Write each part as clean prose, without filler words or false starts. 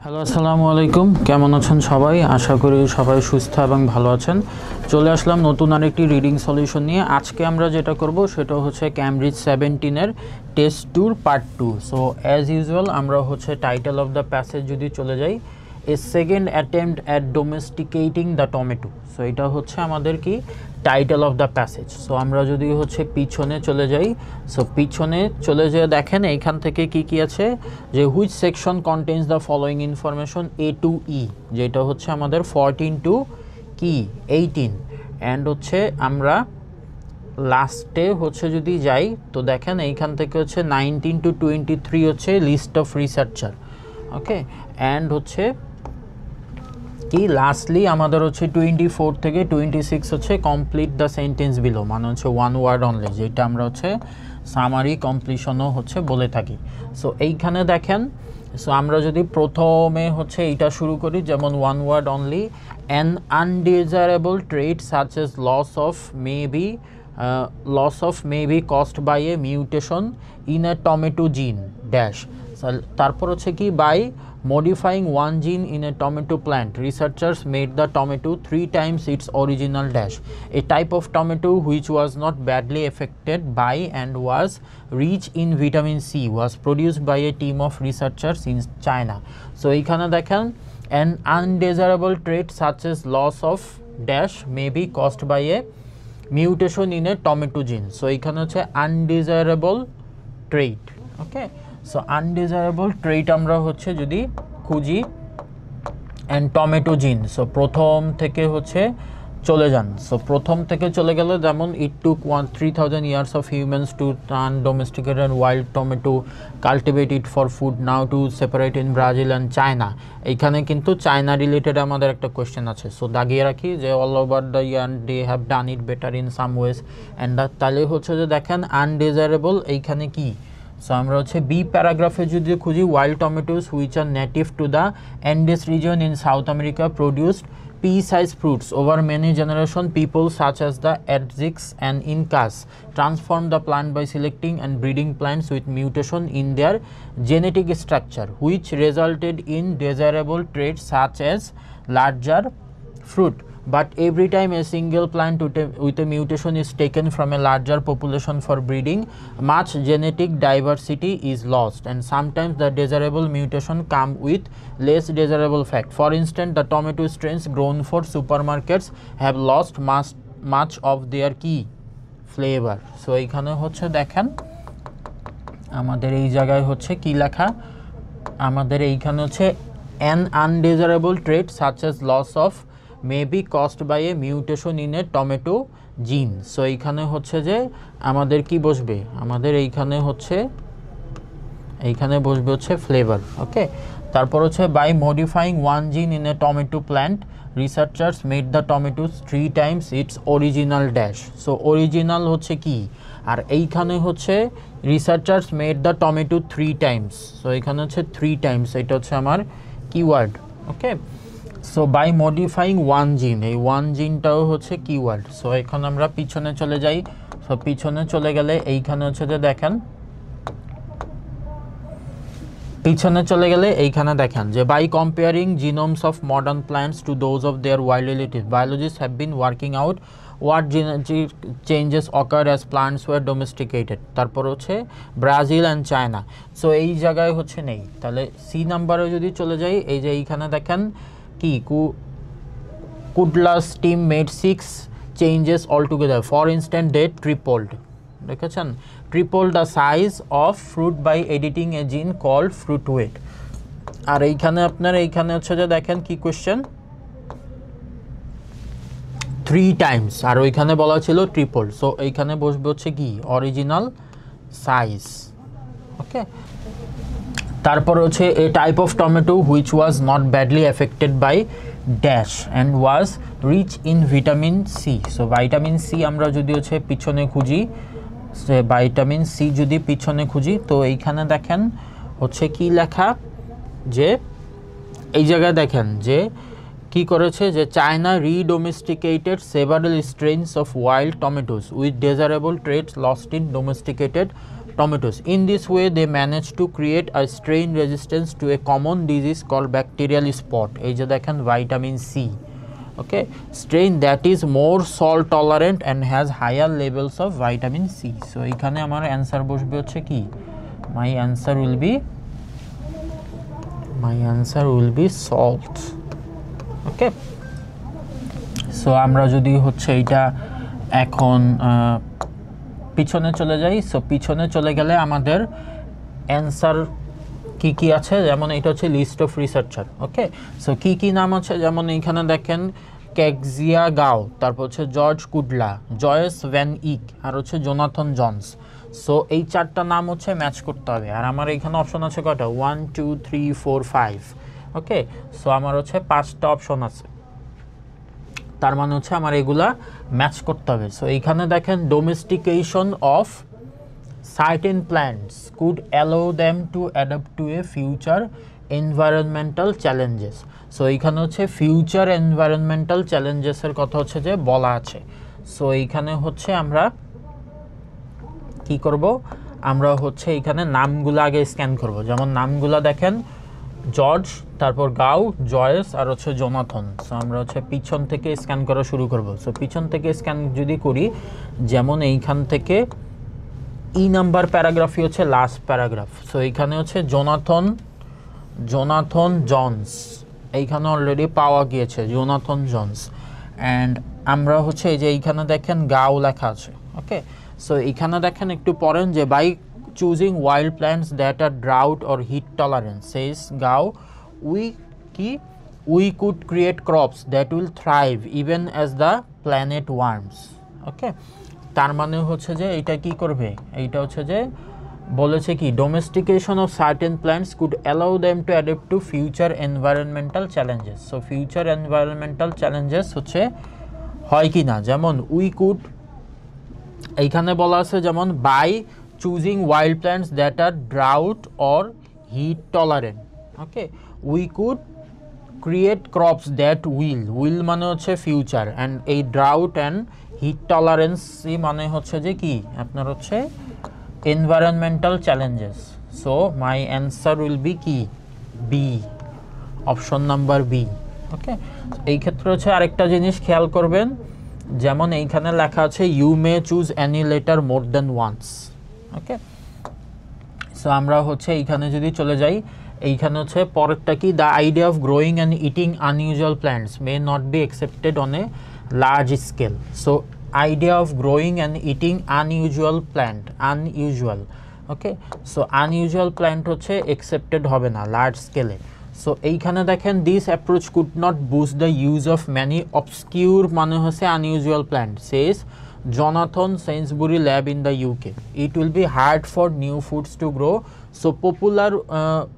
Hello, আসসালামু আলাইকুম। কেমন আছেন সবাই? আশা করি সবাই সুস্থ এবং ভালো আছেন। চলে আসলাম নতুন আরেকটি রিডিং সলিউশন নিয়ে। আজকে আমরা যেটা করব সেটা হচ্ছে ক্যামব্রিজ 17-এর test 2 part 2। So as usual আমরা হচ্ছে টাইটেল অফ দ্য প্যাসেজ যদি চলে যাই, a second attempt at domesticating the tomato. So এটা হচ্ছে আমাদের কি title of the passage. So আমরা যদি হচ্ছে পিছনে চলে যাই, সো পিছনে চলে যেয়ে দেখেন এইখান থেকে কি কি আছে, যে which section contains the following information A to E, যেটা হচ্ছে আমাদের 14 টু কি 18। অ্যান্ড হচ্ছে আমরা লাস্টে হচ্ছে যদি যাই তো দেখেন এইখান থেকে হচ্ছে 19 টু 23 হচ্ছে list of researcher. Okay, and হচ্ছে কি লাস্টলি আমাদের হচ্ছে 24 থেকে 26 হচ্ছে কমপ্লিট দ্য সেন্টেন্স বিলো, মানে হচ্ছে ওয়ান ওয়ার্ড অনলি, যেটা আমরা হচ্ছে সামারি কমপ্লিশনও হচ্ছে বলে থাকি। সো এইখানে দেখেন, সো আমরা যদি প্রথমে হচ্ছে এইটা শুরু করি, যেমন one word only, an undesirable trait such as loss of may be caused by a mutation in a tomato gene dash. তারপর হচ্ছে কি by modifying one gene in a tomato plant, researchers made the tomato 3 times its original dash. A type of tomato which was not badly affected by and was rich in vitamin C was produced by a team of researchers in China. So এইখানে দেখেন an undesirable trait such as loss of dash may be caused by a mutation in a tomato gene. So এইখানে হচ্ছে undesirable trait. Okay, so undesirable trait আমরা হচ্ছে যদি খুঁজি and tomato জিন, so প্রথম থেকে হচ্ছে চলে যান। সো প্রথম থেকে চলে গেলে যেমন it took 3000 years of humans to turn domesticated and wild tomato, cultivate it for food, now to separate in Brazil and China. এইখানে কিন্তু চায়না রিলেটেড আমাদের একটা কোয়েশ্চেন আছে, সো দাগিয়ে রাখি যে all over the year they have done it better in some ways and তাহলে হচ্ছে যে দেখেন আনডিজারেবল এইখানে কি। সো আমরা হচ্ছে বি প্যারাগ্রাফে যদি খুঁজি, wild tomatoes which are native to the Andes region in South America produced pea-sized fruits over many generation. People such as the Aztecs and Incas transformed the plant by selecting and breeding plants with mutation in their genetic structure, which resulted in desirable traits such as larger fruit. But every time a single plant with a mutation is taken from a larger population for breeding, much genetic diversity is lost, and sometimes the desirable mutation come with less desirable fact. For instance, the tomato strains grown for supermarkets have lost much of their key flavor. So এইখানে হচ্ছে দেখেন আমাদের এই জায়গায় হচ্ছে কি লেখা, আমাদের এইখানে হচ্ছে an undesirable trait such as loss of may be caused by a mutation in a tomato gene. So এইখানে হচ্ছে যে আমাদের কি বসবে, আমাদের এইখানে বসবে হচ্ছে ফ্লেভার। ওকে, তারপর হচ্ছে by modifying one gene in a tomato plant, researchers made the tomatoes 3 times its original dash. So original হচ্ছে কি, আর এইখানে হচ্ছে researchers made the tomato 3 times. So এখানে হচ্ছে 3 টাইমস, এটা হচ্ছে আমার keyword. Okay, so by modifying one gene, এই ওয়ান জিনটাও হচ্ছে কিওয়ার্ড। সো এখন আমরা পিছনে চলে যাই। সো পিছনে চলে গেলে এইখানে হচ্ছে যে দেখেন, পিছনে চলে গেলে এইখানে দেখেন যে by comparing genomes of modern plants to those of their wild relative, biologists have been working out what genetic changes occurred as plants were domesticated. তারপর হচ্ছে ব্রাজিল অ্যান্ড চায়না। সো এই জায়গায় হচ্ছে নেই, তাহলে সি নাম্বারে যদি চলে যাই, এই যে এইখানে দেখেন কি Kudla's team made 6 changes all together, for instant they tripled, দেখেছেন, triple the size of fruit by editing a gene called fruit wait. আর এইখানে আপনার এইখানে হচ্ছে যে দেখেন কি কোয়েশ্চেন, 3 টাইমস, আর ওইখানে বলা ছিল ট্রিপল। সো এইখানে বসবে হচ্ছে কি অরিজিনাল সাইজ। ওকে, তারপর হচ্ছে a type of tomato which was not badly affected by dash and was rich in vitamin C. So vitamin C আমরা যদি হচ্ছে পিছনে খুঁজি, ভাইটামিন সি যদি পিছনে খুঁজি, তো এইখানে দেখেন হচ্ছে কি লেখা, যে এই জায়গায় দেখেন যে কি করেছে, যে China redomesticated several strains of wild tomatoes with desirable traits lost in domesticated tomatoes. In this way they managed to create a strain resistance to a common disease called bacterial spot. এই যে দেখেন vitamin C, okay, strain that is more salt tolerant and has higher levels of vitamin C. So এখানে আমার answer বসবে হচ্ছে কি, my answer will be salt. okay, so আমরা যদি হচ্ছে এটা এখন পিছনে চলে যাই। সো পিছনে চলে গেলে আমাদের অ্যান্সার কি আছে, যেমন এটা হচ্ছে list of researcher. Okay, so কি নাম আছে, যেমন এইখানে দেখেন ক্যাকজিয়া গাও, তারপর হচ্ছে জর্জ কুডলা, জয়েস ভ্যান ইক, আর হচ্ছে জোনাথন জনস। সো এই চারটা নাম হচ্ছে ম্যাচ করতে হবে। আর আমার এইখানে অপশন আছে কয়টা, 1 2 3 4 5। ওকে, সো আমার হচ্ছে 5টা অপশন আছে, তার মানে হচ্ছে আমার এগুলা ম্যাচ করতে হবে। সো এইখানে দেখেন domestication of certain plants could allow them to adapt to a future environmental challenges. So এইখানে হচ্ছে ফিউচার এনভায়রনমেন্টাল চ্যালেঞ্জেসের কথা হচ্ছে যে বলা আছে। সো এইখানে হচ্ছে আমরা কি করব, আমরা হচ্ছে এইখানে নামগুলো আগে স্ক্যান করব। যেমন নামগুলো দেখেন জর্জ, তারপর গাও, জয়েস, আর হচ্ছে জোনাথন। সো আমরা হচ্ছে পিছন থেকে স্ক্যান করা শুরু করব। সো পিছন থেকে স্ক্যান যদি করি, যেমন এইখান থেকে নাম্বার প্যারাগ্রাফই হচ্ছে লাস্ট প্যারাগ্রাফ। সো এইখানে হচ্ছে জোনাথন জনস, এইখানে অলরেডি পাওয়া গিয়েছে জোনাথন জনস। অ্যান্ড আমরা হচ্ছে এই যে এইখানে দেখেন গাও লেখা আছে। ওকে, সো এইখানে দেখেন একটু পড়েন যে by choosing wild plants that are drought or heat tolerant, says Gao, we could create crops that will thrive even as the planet warms. Okay, তার মানে হচ্ছে যে এইটা কি করবে, এইটা হচ্ছে যে বলেছে কি domestication of certain plants could allow them to adapt to future environmental challenges. So future environmental challenges হচ্ছে হয় কি না, যেমন we could, এইখানে বলা আছে যেমন by choosing wild plants that are drought or heat tolerant. Okay, we could create crops that will মানে হচ্ছে ফিউচার, অ্যান্ড এই drought and heat tolerance মানে হচ্ছে যে কি আপনার হচ্ছে environmental challenges. So my answer will be কি B, অপশন নাম্বার B. ওকে, এই ক্ষেত্রে হচ্ছে আরেকটা জিনিস খেয়াল করবেন, যেমন এইখানে লেখা আছে you may choose any letter more than once. Okay, so আমরা হচ্ছে এইখানে যদি চলে যাই, এইখানে হচ্ছে পরেরটা কি, the idea of growing and eating unusual plants may not be accepted on a large scale. So idea of growing and eating unusual plant, okay, so unusual plant হচ্ছে অ্যাকসেপ্টেড হবে না লার্জ স্কেলে। সো এইখানে দেখেন this approach could not boost the use of many obscure মানে হচ্ছে unusual plant, says Jonathan Sainsbury lab in the UK. It will be hard for new foods to grow, so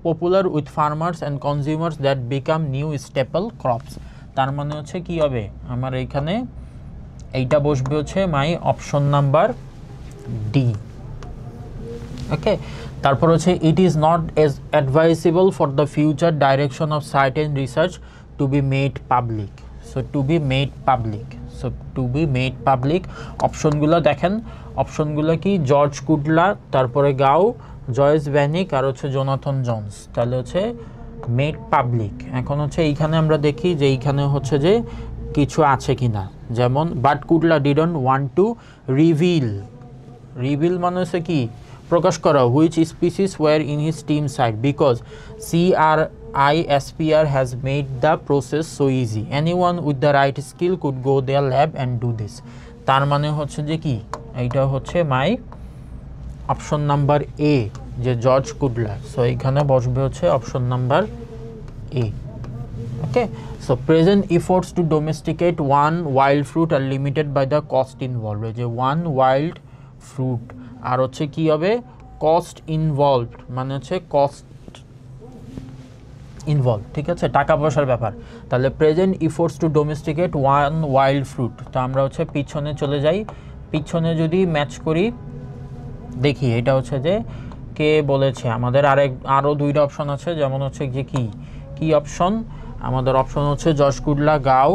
popular with farmers and consumers that become new staple crops. তার মানে হচ্ছে কি হবে, আমার এইখানে এইটা বসবে হচ্ছে my option number D. Okay, তারপর হচ্ছে it is not as advisable for the future direction of certain research to be made public. So to be made public, so to be made public অপশনগুলো দেখেন, অপশনগুলো কি George কুডলা, তারপরে গাও, Joyce ভ্যানিক, আর হচ্ছে Jonathan Johns. তাহলে হচ্ছে মেড পাবলিক। এখন হচ্ছে এইখানে আমরা দেখি যে এইখানে হচ্ছে যে কিছু আছে কি না, যেমন but Kudla didn't want to reveal মানে হচ্ছে কি প্রকাশ করা, which species were in his team side because CRISPR has made the process so easy. Anyone with the right skill could go their lab and do this. তার মানে হচ্ছে যে কি, এইটা হচ্ছে মাই অপশন নাম্বার এ, যে জর্জ কুডলা। সো এইখানে বসবে হচ্ছে option number A. Okay, so present efforts to domesticate one wild fruit are limited by the cost involve. এই যে ওয়ান ওয়াইল্ড ফ্রুট আর হচ্ছে কি হবে কস্ট ইনভলভড, মানে হচ্ছে কস্ট ইনভলভ, ঠিক আছে, টাকা পয়সার ব্যাপার। তাহলে present efforts to domesticate one wild fruit, তো আমরা হচ্ছে পিছনে চলে যাই, পিছনে যদি ম্যাচ করি দেখি এটা হচ্ছে যে কে বলেছে, আমাদের আরও দুইটা অপশন আছে, যেমন হচ্ছে যে কি অপশন, আমাদের অপশন হচ্ছে জর্জ কুডলা, গাও,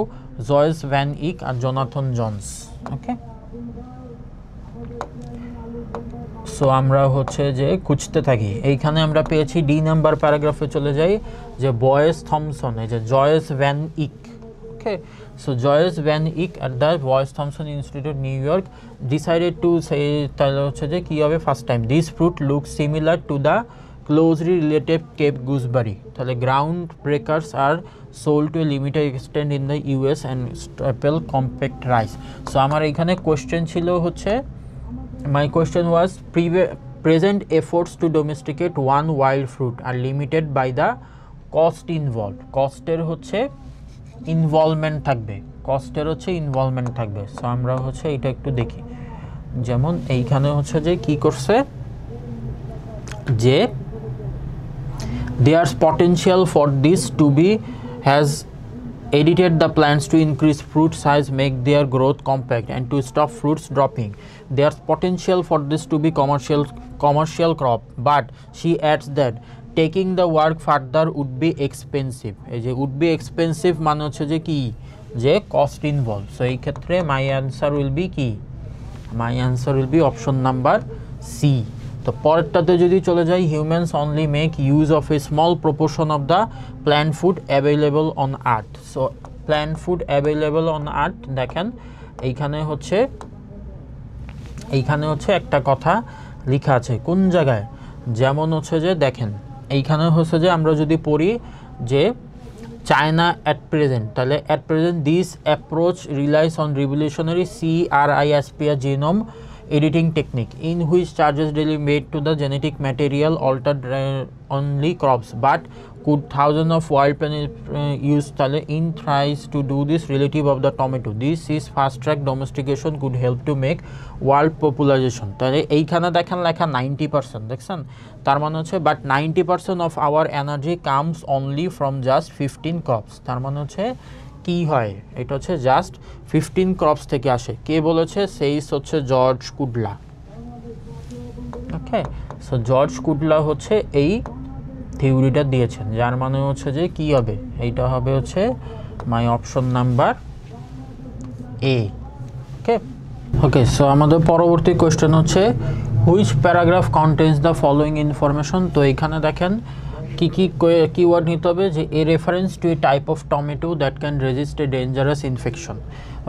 জয়েস ভ্যান ইক আর জোনাথন জনস। ওকে, সো আমরা হচ্ছে যে খুঁজতে থাকি। এইখানে আমরা পেয়েছি ডি নাম্বার প্যারাগ্রাফে চলে যাই, যে বয়েস থমসন, এই যে জয়েস ভ্যান ইক। ওকে, সো জয়েস ভ্যান ইক অ্যাট দ্য বয়েস Thomson institute new York decided to say, তাহলে হচ্ছে যে কী হবে, first time this fruit look similar to the closely related Cape gooseberry. তাহলে ground breakers are sold to a limited extent in the US and staple compact rice. So আমার এখানে question ছিল হচ্ছে, my question was present efforts to domesticate one wild fruit are limited by the cost involved. কস্টের হচ্ছে involvement থাকবে, কস্টের হচ্ছে involvement থাকবে। So আমরা হচ্ছে এটা একটু দেখি, যেমন এইখানে হচ্ছে যে কি করছে, যে there's potential for this to be has edited the plants to increase fruit size, make their growth compact and to stop fruits dropping. There's potential for this to be commercial crop, but she adds that taking the work further would be expensive. এই যে would be expensive মানে হচ্ছে যে কি, যে cost involved. So এই ক্ষেত্রে my answer will be কি, my answer will be option number C. তো পরেরটাতে যদি চলে যাই, humans only make use of a small proportion of the plant food available on earth. So plant food available on earth, দেখেন এইখানে হচ্ছে একটা কথা লেখা আছে কোন জায়গায়, যেমন হচ্ছে যে দেখেন এইখানে হচ্ছে যে আমরা যদি পড়ি যে চায়না অ্যাট প্রেজেন্ট, তাহলে at present this approach realise on revolutionary CRISPR genome editing technique in which charges daily made to the genetic material altered only crops, but could thousands of wild use in tries to do this relative of the tomato. This is fast track domestication could help to make world population. তাহলে এইখানে দেখেন লেখা 90%, দেখছেন, তার মানে হচ্ছে but 90% of our energy comes only from just 15 crops. তার মানে হচ্ছে কি হয়, এটা হচ্ছে জাস্ট 15 ক্রপস থেকে আসে। কে বলেছে, সেইস হচ্ছে জর্জ কুডলা। ওকে, সো জর্জ কুডলা হচ্ছে এই থিওরিটা দিয়েছেন, যার মানে হচ্ছে যে কি হবে, এইটা হবে হচ্ছে my option number A. Okay okay, so আমাদের পরবর্তী কোয়েশ্চেন হচ্ছে which paragraph contains the following information. তো এখানে দেখেন কি কি কিওয়ার্ড নিতে হবে, যে a reference to a type of tomato that can resist a dangerous infection.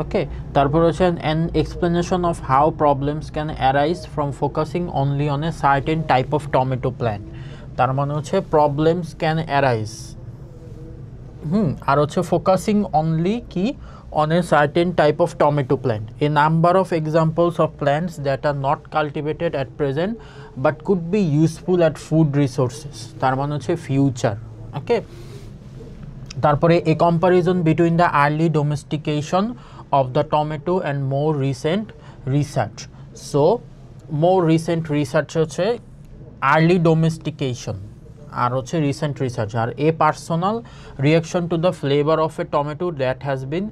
Okay, তারপর হচ্ছে an explanation of how problems can arise from focusing only on a certain type of tomato plant. তার মানে হচ্ছে problems can arise, আর হচ্ছে focusing only কি on a certain type of tomato plant. A number of examples of plants that are not cultivated at present but could be useful at food resources. তার মানে হচ্ছে future. ওকে, তারপরে a comparison between the early domestication of the tomato and more recent research. So more recent research হচ্ছে early domestication আর হচ্ছে recent research, আর a personal reaction to the flavour of a tomato that has been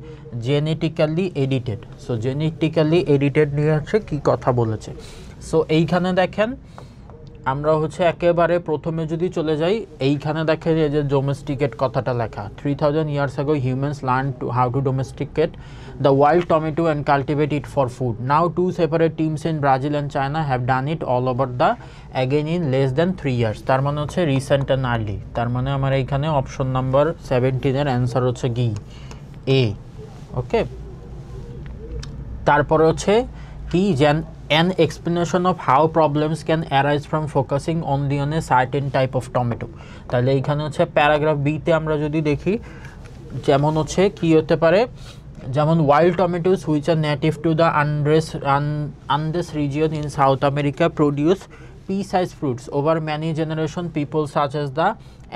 genetically edited. So genetically edited নিয়ে হচ্ছে কী কথা বলেছে। So এইখানে দেখেন আমরা হচ্ছে একেবারে প্রথমে যদি চলে যাই, এইখানে দেখেন এই যে ডোমেস্টিকেট কথাটা লেখা, 3000 years ago humans learned how to domesticate the wild tomato and cultivate it for food. Now 2 separate teams in Brazil and China have done it all over the again in less than 3 years. তার মানে হচ্ছে recent and early. তার মানে আমার এইখানে option number 17 এর answer হচ্ছে কি এ। ওকে, তারপরে হচ্ছে কি an explanation of how problems can arise from focusing only on a certain type of tomato. তাহলে এইখানে হচ্ছে প্যারাগ্রাফ বিতে আমরা যদি দেখি, যেমন হচ্ছে কি হতে পারে, যেমন wild tomatoes which are native to the Andes region in South America produce pea-sized fruits. Over many generations, people such as the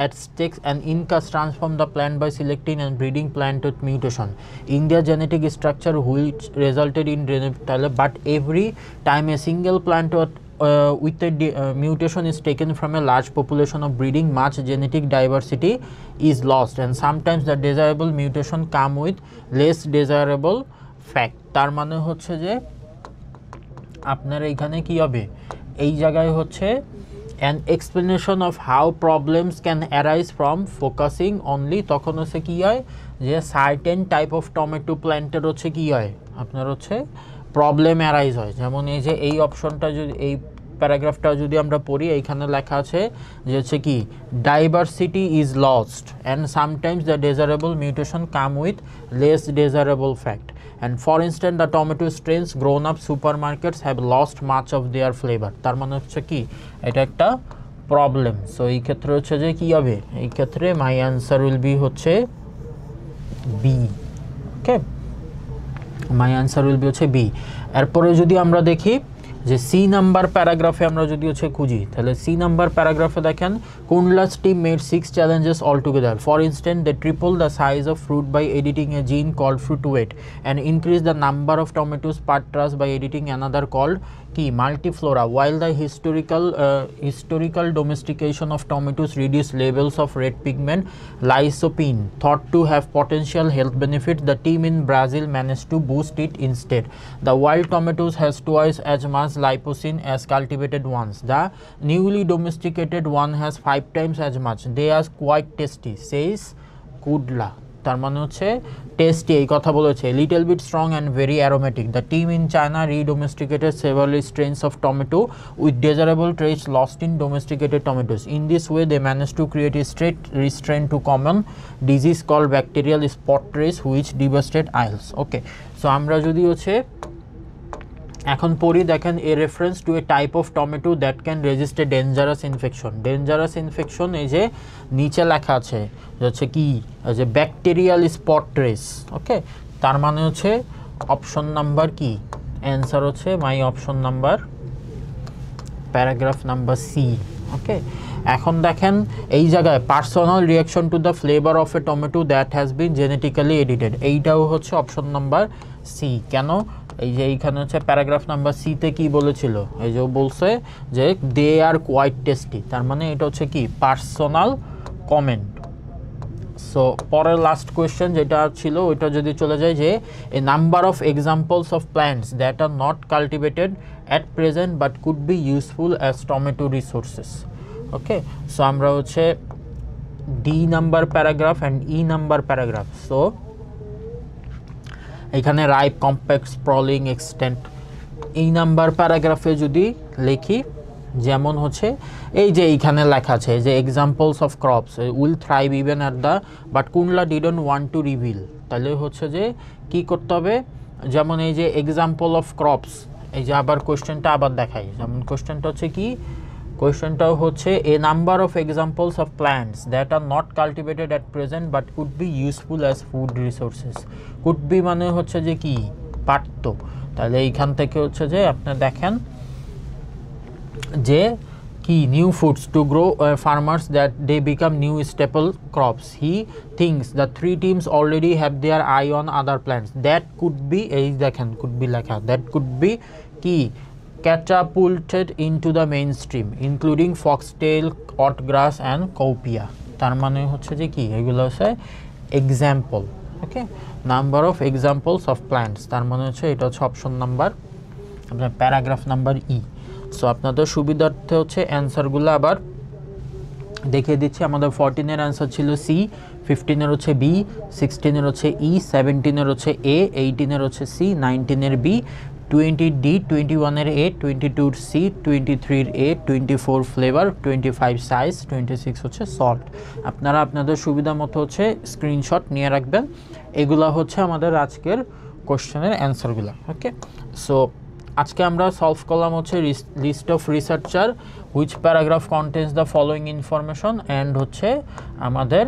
Aztecs and Incas transformed the plant by selecting and breeding plant with mutation in their genetic structure, which resulted in but every time a single plant with a mutation is taken from a large population of breeding, much genetic diversity is lost, and sometimes the desirable mutation come with less desirable fact. তার মানে হচ্ছে যে আপনার এইখানে কি হবে, এই জায়গায় হচ্ছে an explanation of how problems can arise from focusing only, তখন হচ্ছে কি হয় যে certain type of tomato planter হচ্ছে কি হয় আপনার হচ্ছে প্রবলেম অ্যারাইজ হয়। যেমন এই যে এই অপশনটা যদি এই প্যারাগ্রাফটা যদি আমরা পড়ি, এইখানে লেখা আছে যে হচ্ছে কি diversity is lost and sometimes the desirable mutation come with less desirable fact and for instance the tomato strains grown up supermarkets have lost much of their flavour. তার মানে হচ্ছে কি এটা একটা প্রবলেম। সো এই ক্ষেত্রে হচ্ছে যে কী হবে, এই ক্ষেত্রে মাই অ্যান্সার উইল বি হচ্ছে B. Okay, my answer will be হচ্ছে বি। এরপরে যদি আমরা দেখি যে সি নাম্বার প্যারাগ্রাফে আমরা যদি হচ্ছে খুঁজি, তাহলে সি নাম্বার প্যারাগ্রাফে দেখেন Kundla's team made 6 challenges all together. For instance they triple the size of fruit by editing a gene called fruit weight and increase the number of tomatoes per truss by editing another called কি multiflora while the historical domestication of tomatoes reduced levels of red pigment lycopene thought to have potential health benefits, the team in Brazil managed to boost it instead. The wild tomatoes has twice as much lycopene as cultivated ones. The newly domesticated one has 5 times as much. They are quite tasty, says Kudla. তার মানে হচ্ছে tasty, এই কথা বলেছে। Little bit strong and very aromatic. The team in China redomesticated several strains of tomato with desirable traits lost in domesticated tomatoes. In this way they manage to create a straight restrain to common disease call bacterial spot trace which devastated isles. Okay, so আমরা যদি হচ্ছে এখন পড়ি, দেখেন a reference to a type of tomato that can resist a dangerous infection. Dangerous infection এই যে নিচে লেখা আছে হচ্ছে কি যে ব্যাকটেরিয়াল স্পট ট্রেস। ওকে, তার মানে হচ্ছে অপশন নাম্বার কি অ্যান্সার হচ্ছে my option number paragraph number C. Okay, এখন দেখেন এই জায়গায় personal reaction to the flavour of a tomato that has been genetically edited, এইটাও হচ্ছে অপশন নাম্বার সি। কেন, এই যে এইখানে হচ্ছে প্যারাগ্রাফ নাম্বার সিতে কি বলেছিল, এই যে বলছে যে দে আর কোয়াইট টেস্টি, তার মানে এটা হচ্ছে কি পার্সোনাল কমেন্ট। সো পরের লাস্ট কোয়েশ্চেন যেটা ছিল ওইটা যদি চলে যায় যে a number of examples of plants that are not cultivated at present but could be useful as tomato resources. Okay, so আমরা হচ্ছে D number paragraph and E number paragraph. So এখানে রাইপ, কম্প্যাক্ট, স্প্রলিং, এক্সটেন্ট, এই number প্যারাগ্রাফে যদি লিখি যেমন হচ্ছে এই যে এইখানে লেখা আছে যে examples of crops will thrive even at the but Kundla didn't want to reveal. তাহলে হচ্ছে যে কি করতে হবে, যেমন এই যে এক্সাম্পল অফ ক্রপস, এই যে আবার কোয়েশ্চেনটা আবার দেখাই, যেমন কোয়েশ্চেনটা হচ্ছে কি, কোয়েশ্চেনটাও হচ্ছে a number of examples of plants that are not cultivated at present but could be useful as food resources. Could be মানে হচ্ছে যে কি পারত, তাহলে এইখান থেকে হচ্ছে যে আপনি দেখেন যে কি new foods to grow farmers that they become new staple crops. He thinks the 3 teams already have their eye on other plants that could be, এই দেখেন কুড বি লেখা, দ্যাট কুড বি কি catapulted into the mainstream including foxtail, oatgrass and cowpea। তার মানে হচ্ছে যে কি এগুলো হচ্ছে example. Okay, number of examples of plants, তার মানে হচ্ছে এটা হচ্ছে অপশন নাম্বার আপনার প্যারাগ্রাফ নাম্বার ই। সো আপনাদের সুবিধার্থে হচ্ছে অ্যান্সারগুলো আবার দেখিয়ে দিচ্ছি। আমাদের 14-এর অ্যান্সার ছিল সি, 15-এর হচ্ছে বি, 16-এর হচ্ছে ই, 17-এর হচ্ছে এ, 18-এর হচ্ছে সি, 19-এর বি, 20 ডি, 21-এর এ, 22-র সি, 23-র এ, 24 ফ্লেভার, 25 সাইজ, 26 হচ্ছে সল্ট। আপনারা আপনাদের সুবিধা মতো হচ্ছে স্ক্রিনশট নিয়ে রাখবেন। এগুলা হচ্ছে আমাদের আজকের কোশ্চেনের অ্যান্সারগুলো। ওকে, সো আজকে আমরা সলভ করলাম হচ্ছে list of researcher which paragraph contains the following information and হচ্ছে আমাদের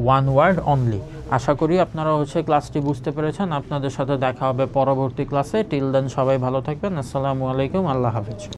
ওয়ান ওয়ার্ড অনলি। আশা করি আপনারা হচ্ছে ক্লাসটি বুঝতে পেরেছেন। আপনাদের সাথে দেখা হবে পরবর্তী ক্লাসে। টিল দেন সবাই ভালো থাকবেন। আসসালামু আলাইকুম, আল্লাহ হাফেজ।